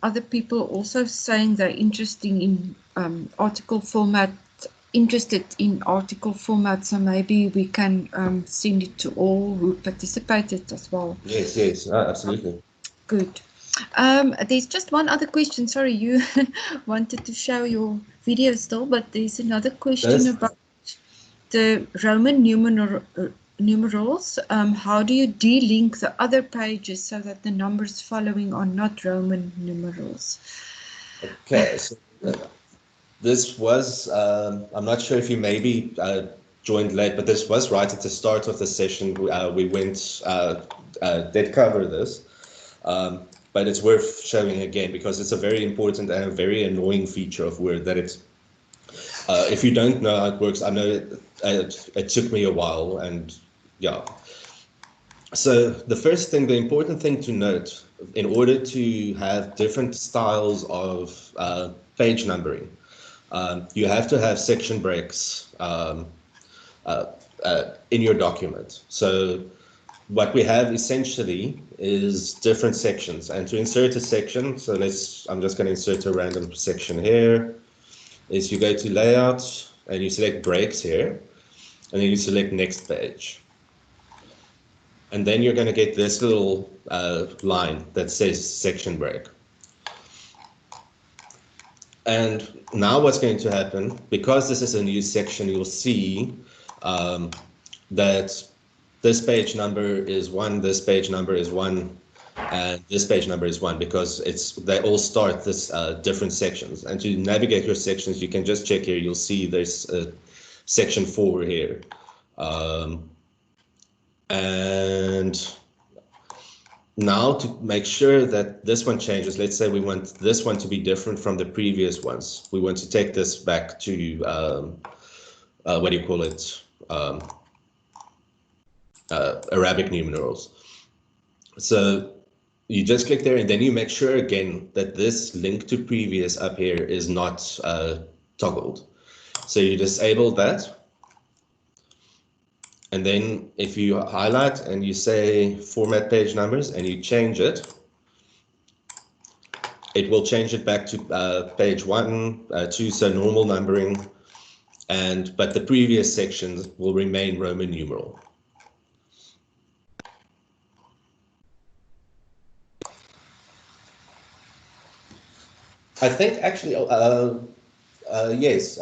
other people also saying they're interested in article format, so maybe we can send it to all who participated as well. Yes, absolutely. Good. There's just one other question. Sorry, you wanted to show your video still, but there's another question about the Roman numerals. How do you delink the other pages so that the numbers following are not Roman numerals? Okay, so this was, I'm not sure if you maybe joined late, but this was right at the start of the session. We did cover this. But it's worth showing again, because it's a very important and a very annoying feature of Word, that If you don't know how it works, I know it took me a while, and yeah. So the first thing, the important thing to note, in order to have different styles of page numbering, you have to have section breaks in your document. So what we have essentially is different sections, and to insert a section, so I'm just going to insert a random section here, is you go to layout and you select breaks here, and then you select next page. And then you're going to get this little line that says section break. And now what's going to happen, because this is a new section, you'll see that this page number is 1, this page number is 1, and this page number is 1, because they all start this different sections. And to navigate your sections, you can just check here. You'll see there's section 4 here. And now to make sure that this one changes, let's say we want this one to be different from the previous ones. We want to take this back to, what do you call it? Arabic numerals. So you just click there, and then you make sure again that this link to previous up here is not toggled. So you disable that. And then if you highlight and you say format page numbers and you change it, it will change it back to page 1, 2, so normal numbering, but the previous sections will remain Roman numeral. I think actually, yes,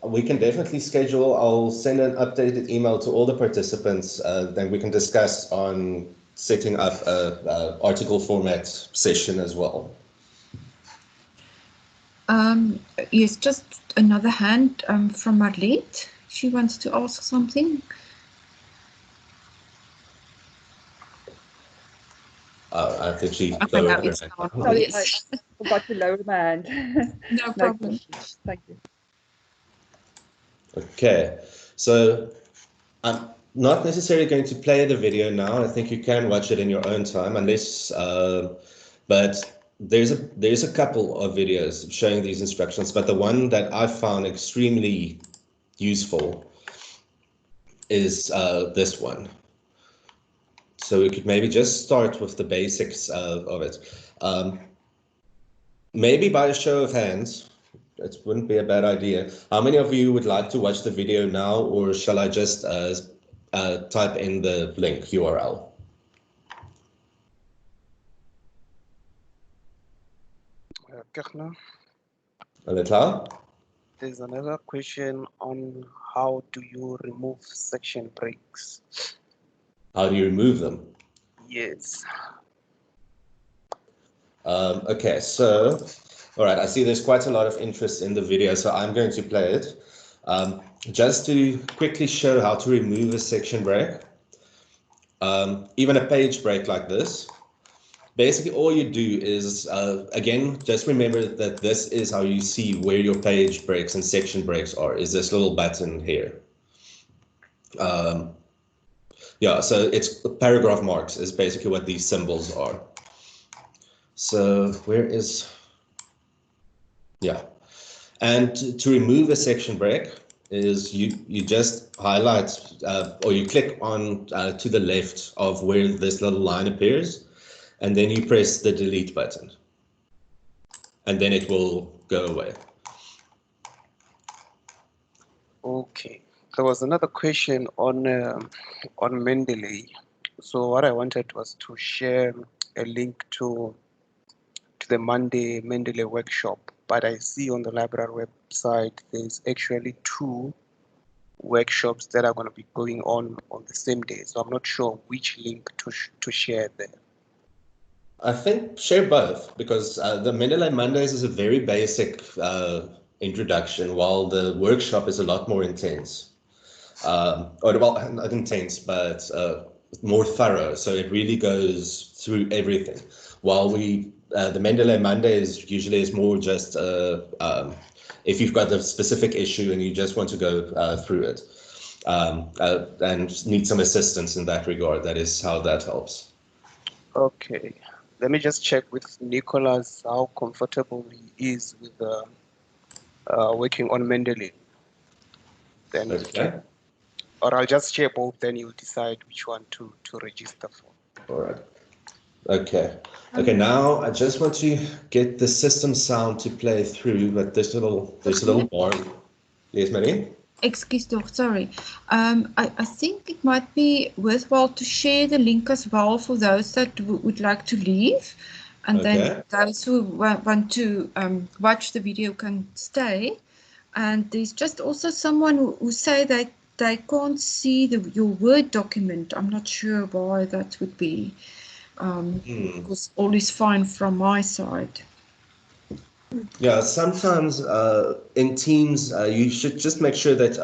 we can definitely schedule. I'll send an updated email to all the participants. Then we can discuss on setting up a article format session as well. Yes, just another hand from Marlette. She wants to ask something. I think she Okay, lowered now her it's hand. gone. Sorry, I forgot to lower my hand. No problem. Questions. Thank you. Okay, so I'm not necessarily going to play the video now. I think you can watch it in your own time, unless, but there's a couple of videos showing these instructions, but the one that I found extremely useful is this one. So we could maybe just start with the basics of it. Maybe by a show of hands, it wouldn't be a bad idea. How many of you would like to watch the video now, or shall I just type in the link URL? Kegner, Aleta? there's another question on how do you remove section breaks? How do you remove them? Yes. Okay, so, all right, I see there's quite a lot of interest in the video, so I'm going to play it. Just to quickly show how to remove a section break, even a page break like this. Basically, all you do is, again, just remember that this is how you see where your page breaks and section breaks are, is this little button here. Yeah, so it's paragraph marks is basically what these symbols are. So where is, yeah. And to remove a section break is you just highlight or you click on to the left of where this little line appears, and then you press the delete button, and then it will go away. Okay. There was another question on Mendeley. So what I wanted was to share a link to the Mendeley workshop, but I see on the library website there's actually 2 workshops that are going to be going on the same day. So I'm not sure which link to share there. I think share both, because the Mendeley Mondays is a very basic introduction, while the workshop is a lot more intense. Or well, not intense, but more thorough. So it really goes through everything. While the Mendeley Mondays usually is more just if you've got a specific issue and you just want to go through it and need some assistance in that regard, that is how that helps. Okay. Let me just check with Nicholas how comfortable he is with working on Mendeley. Then Okay. or I'll just share both, then you'll decide which one to register for. All right. Okay. Okay, now I just want to get the system sound to play through, but there's a little bar. Yes, Marie? Excuse me, sorry. I think it might be worthwhile to share the link as well for those that would like to leave. And then those who want to watch the video can stay. And there's just also someone who say that they can't see your Word document. I'm not sure why that would be. Because all is fine from my side. Yeah, sometimes in Teams, you should just make sure that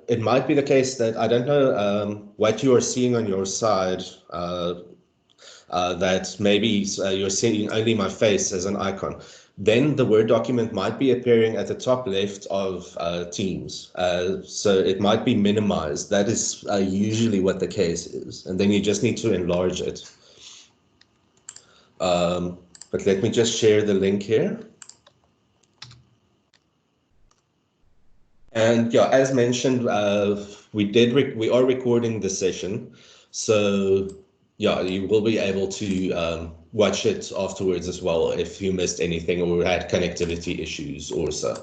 it might be the case that I don't know what you are seeing on your side, that maybe you're seeing only my face as an icon. Then the Word document might be appearing at the top left of Teams. So it might be minimized. That is usually what the case is. And then you just need to enlarge it. But let me just share the link here. And yeah, as mentioned, we are recording the session. So yeah, you will be able to watch it afterwards as well if you missed anything or had connectivity issues or so.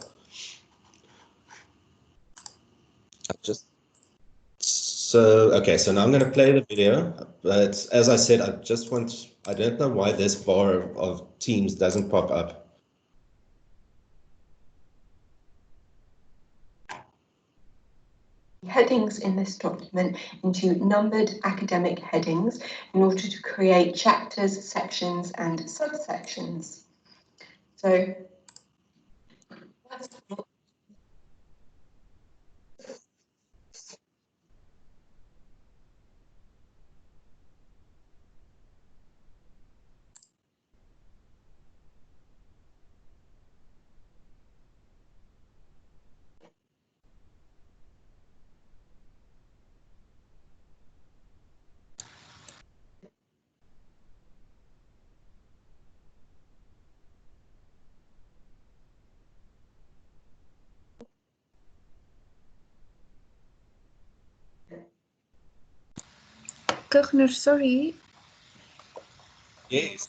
Okay, so now I'm going to play the video, but as I said, I don't know why this bar of Teams doesn't pop up. Headings in this document into numbered academic headings in order to create chapters, sections, and subsections. So Kirchner, sorry. Yes.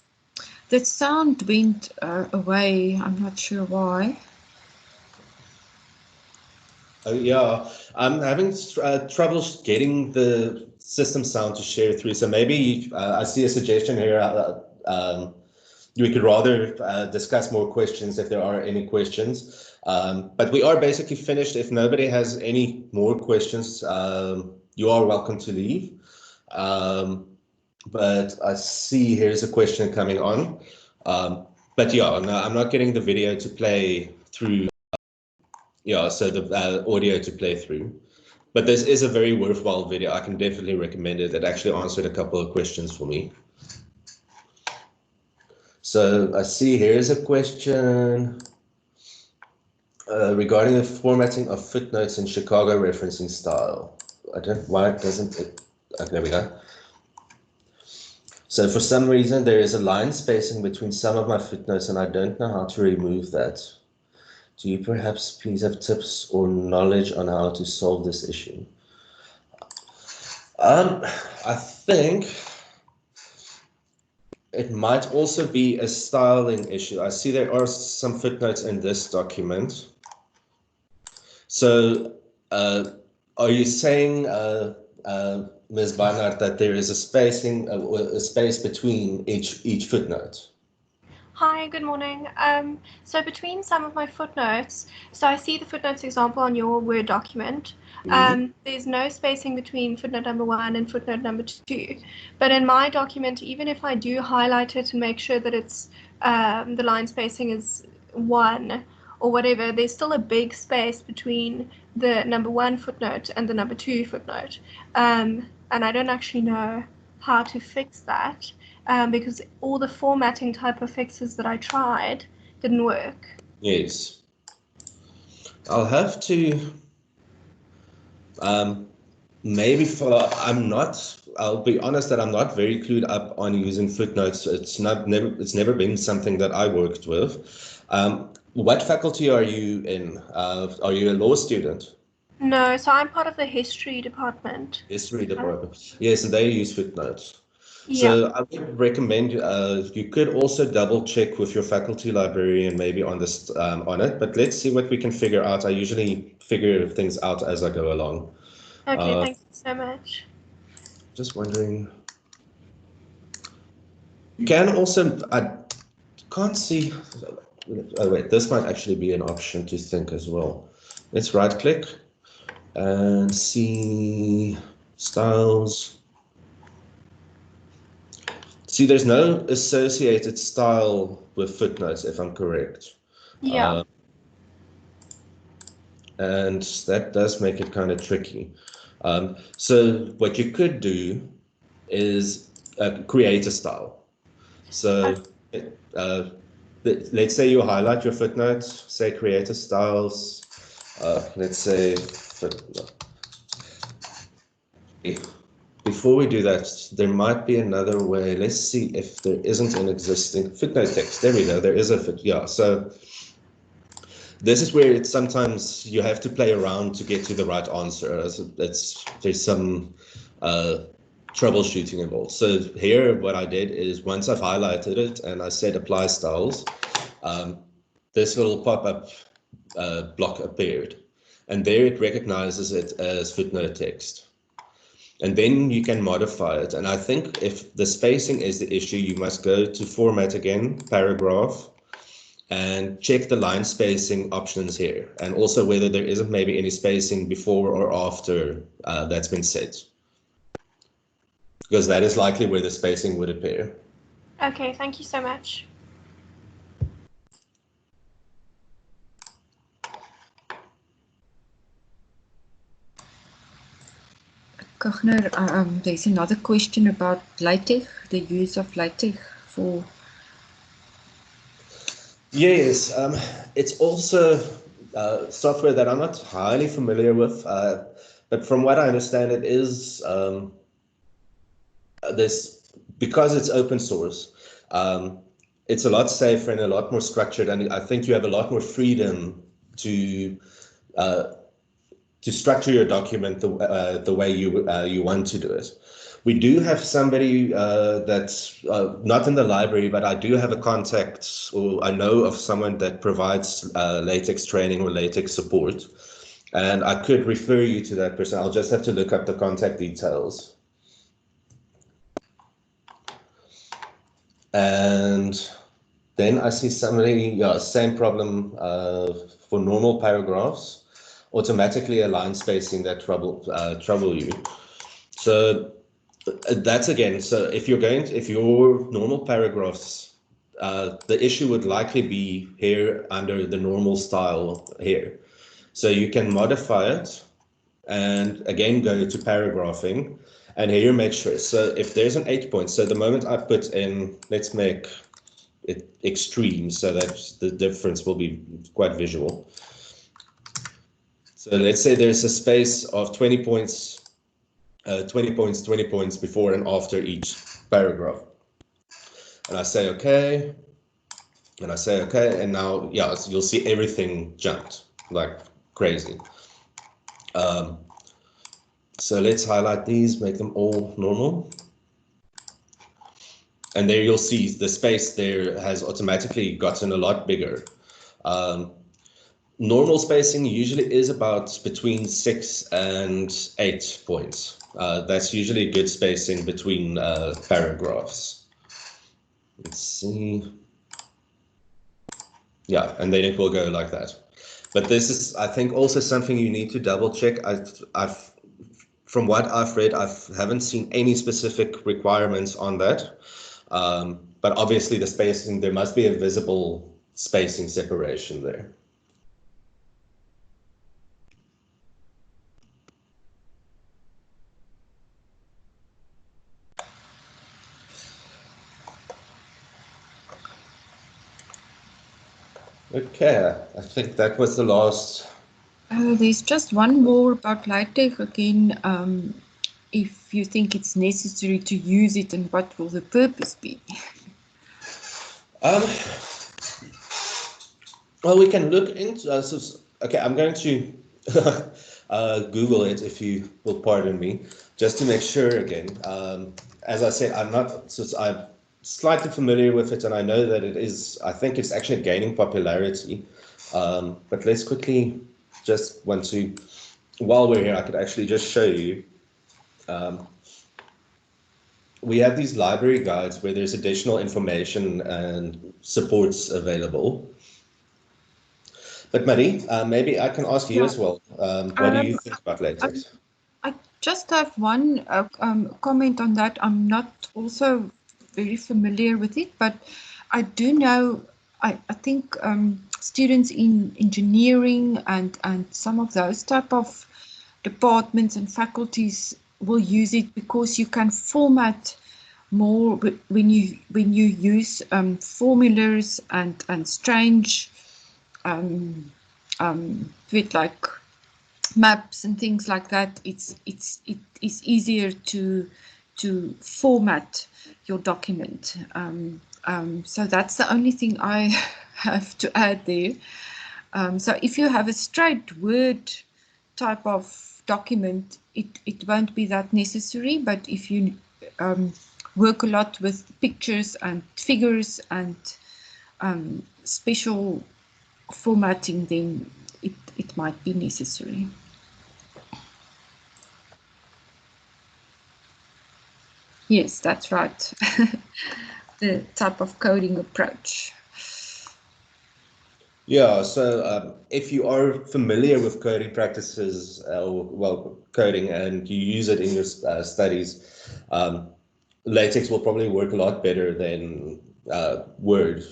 The sound went away. I'm not sure why. Oh yeah, I'm having trouble getting the system sound to share through. So maybe I see a suggestion here. We could rather discuss more questions if there are any questions. But we are basically finished. If nobody has any more questions, you are welcome to leave. But I see here's a question coming on. But yeah, no, I'm not getting the video to play through. Yeah, so the audio to play through. But this is a very worthwhile video. I can definitely recommend it. It actually answered a couple of questions for me. So I see here's a question regarding the formatting of footnotes in Chicago referencing style. I don't, why doesn't it, okay, there we go. So for some reason there is a line spacing between some of my footnotes and I don't know how to remove that. Do you perhaps please have tips or knowledge on how to solve this issue? I think it might also be a styling issue. I see there are some footnotes in this document. So are you saying, Ms. Barnard, that there is a spacing, a space between each footnote? Hi, good morning. So between some of my footnotes, so I see the footnotes example on your Word document. There's no spacing between footnote number 1 and footnote number 2. But in my document, even if I do highlight it and make sure that it's the line spacing is 1, or whatever, there's still a big space between the number 1 footnote and the number 2 footnote. And I don't actually know how to fix that because all the formatting type of fixes that I tried didn't work. Yes. I'll have to maybe I'll be honest that I'm not very clued up on using footnotes. It's never been something that I worked with. What faculty are you in? Are you a law student? No, so I'm part of the history department. History department. Yes, and they use footnotes. Yeah. So I would recommend you could also double check with your faculty librarian maybe on this on it, but let's see what we can figure out. I usually figure things out as I go along. Okay, thank you so much. Just wondering. You can also, I can't see, oh wait, this might actually be an option to think as well. Let's right click and see styles. See, there's no associated style with footnotes, if I'm correct. Yeah. And that does make it kind of tricky. So what you could do is create a style. So let's say you highlight your footnotes, say create a styles, let's say footnote. Before we do that, there might be another way. Let's see if there isn't an existing footnote text. There we go. There is a yeah. So this is where it's sometimes you have to play around to get to the right answer. There's some troubleshooting involved. So here, what I did is once I've highlighted it and I said apply styles, this little pop-up block appeared, and there it recognizes it as footnote text. And then you can modify it. And I think if the spacing is the issue, you must go to format again, paragraph, and check the line spacing options here. And also whether there isn't maybe any spacing before or after that's been set. Because that is likely where the spacing would appear. Okay, thank you so much. Kagner, there's another question about LaTeX, the use of LaTeX for... Yes, it's also software that I'm not highly familiar with, but from what I understand, it is because it's open source, it's a lot safer and a lot more structured, and I think you have a lot more freedom to structure your document the way you want to do it. We do have somebody that's not in the library, but I do have a contact, or I know of someone that provides LaTeX training or LaTeX support, and I could refer you to that person. I'll just have to look up the contact details. And then I see somebody, same problem for normal paragraphs, automatically align spacing that trouble you. So that's again, so if your normal paragraphs, the issue would likely be here under the normal style here. So you can modify it and again go to paragraphing, and here make sure. So if there's an 8 point, so the moment I put in, let's make it extreme so that the difference will be quite visual. So let's say there's a space of 20 points, 20 points before and after each paragraph. And I say, okay. And I say, okay. And now, yeah, so you'll see everything jumped like crazy. So let's highlight these, make them all normal. And there you'll see the space there has automatically gotten a lot bigger. Normal spacing usually is about between 6 and 8 points. That's usually good spacing between paragraphs. Let's see. Yeah, and then it will go like that. But this is, I think, also something you need to double check. From what I've read, I haven't seen any specific requirements on that. But obviously the spacing, there must be a visible spacing separation there. Okay, I think that was the last. There's just one more about LaTeX again. If you think it's necessary to use it, and what will the purpose be? Well, we can look into. Okay, I'm going to Google it, if you will pardon me, just to make sure again. As I said, I'm slightly familiar with it, and I know that it is. I think it's actually gaining popularity. But let's quickly just want to. While we're here, I could actually just show you. We have these library guides where there's additional information and supports available. But Marie, maybe I can ask you as well. What do you think about LaTeX? I just have one comment on that. I'm not also very familiar with it, but I do know, I think students in engineering and some of those type of departments and faculties will use it because you can format more when you use formulas and strange with like maps and things like that. It is easier to format your document. So that's the only thing I have to add there. So if you have a straight Word type of document, it won't be that necessary. But if you work a lot with pictures and figures and special formatting, then it might be necessary. Yes, that's right. The type of coding approach. Yeah, so if you are familiar with coding practices, coding, and you use it in your studies, LaTeX will probably work a lot better than Word,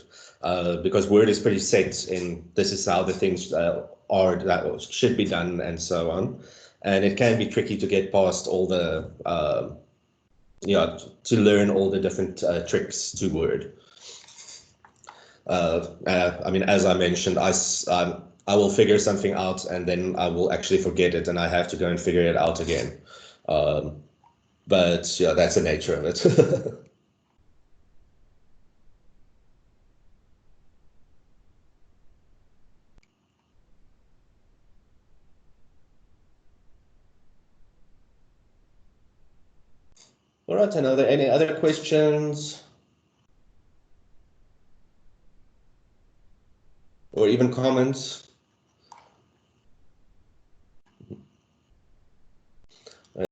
because Word is pretty set in this is how the things are that should be done and so on. And it can be tricky to get past all the, to learn all the different tricks to Word. I mean, as I mentioned, I will figure something out and then I will actually forget it and I have to go and figure it out again. But yeah, that's the nature of it. All right, and are there any other questions? Or even comments?